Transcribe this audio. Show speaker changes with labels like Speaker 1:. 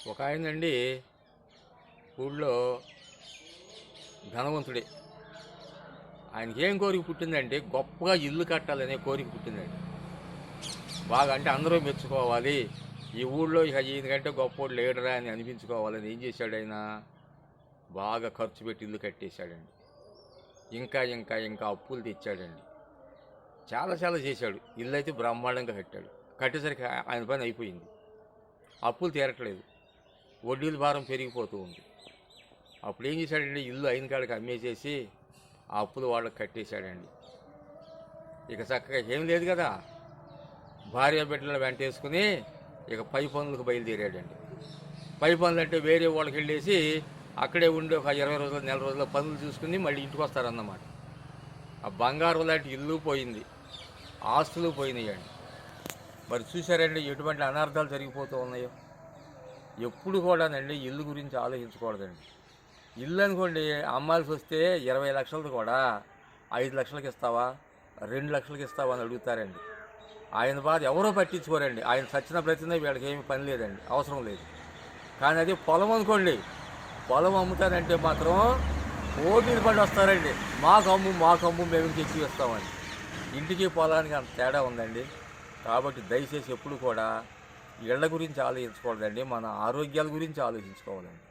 Speaker 1: ఒక ఆయనండి ఊళ్ళో ధనవంతుడే. ఆయనకి ఏం కోరిక పుట్టిందంటే గొప్పగా ఇల్లు కట్టాలనే కోరిక పుట్టిందండి. బాగా అంటే అందరూ మెచ్చుకోవాలి, ఈ ఊళ్ళో ఇక ఈయనకంటే గొప్పోడు లేడరా అని అనిపించుకోవాలని ఏం చేశాడు ఆయన? బాగా ఖర్చు పెట్టి ఇల్లు కట్టేశాడండి. ఇంకా ఇంకా ఇంకా అప్పులు తెచ్చాడండి. చాలా చాలా చేశాడు. ఇల్లు అయితే బ్రహ్మాండంగా కట్టాడు. కట్టేసరికి ఆయన పని అయిపోయింది. అప్పులు తీరట్లేదు, వడ్డీల భారం పెరిగిపోతూ ఉంది. అప్పుడు ఏం చేశాడండి? ఇల్లు అయిన కాడికి అమ్మేసేసి ఆ అప్పులు వాళ్ళకి కట్టేశాడండి. ఇక చక్కగా ఏం లేదు కదా, భార్య బిడ్డలను వెంటేసుకుని ఇక పై పనులకు బయలుదేరాడండి. పై పనులు అంటే వేరే వాళ్ళకి వెళ్ళేసి అక్కడే ఉండి ఒక 20 రోజులు నెల రోజుల పనులు చూసుకుని మళ్ళీ ఇంటికి వస్తారన్నమాట. ఆ బంగారం లాంటి ఇల్లు పోయింది, ఆస్తులు పోయినాయండి. మరి చూసారండి ఎటువంటి అనర్థాలు జరిగిపోతూ ఉన్నాయో. ఎప్పుడు కూడానండి ఇల్లు గురించి ఆలోచించకూడదండి. ఇల్లు అనుకోండి, అమ్మాల్సి వస్తే 20 లక్షలది కూడా 5 లక్షలకి ఇస్తావా, 2 లక్షలకి ఇస్తావా అని అడుగుతారండి. ఆయన బాధ ఎవరో పట్టించుకోరండి. ఆయన సచ్చిన ప్రతినే వీళ్ళకి ఏమి పని లేదండి, అవసరం లేదు. కానీ అది పొలం అనుకోండి, పొలం అమ్ముతానంటే మాత్రం పోటీలు పడి వస్తారండి. మాకు అమ్ము మేము ఇంకెక్కి ఇస్తామని. ఇంటికి పొలానికి అంత తేడా ఉందండి. కాబట్టి దయచేసి ఎప్పుడు కూడా ఇళ్ల గురించి ఆలోచించకూడదండి, మన ఆరోగ్యాల గురించి ఆలోచించుకోవాలండి.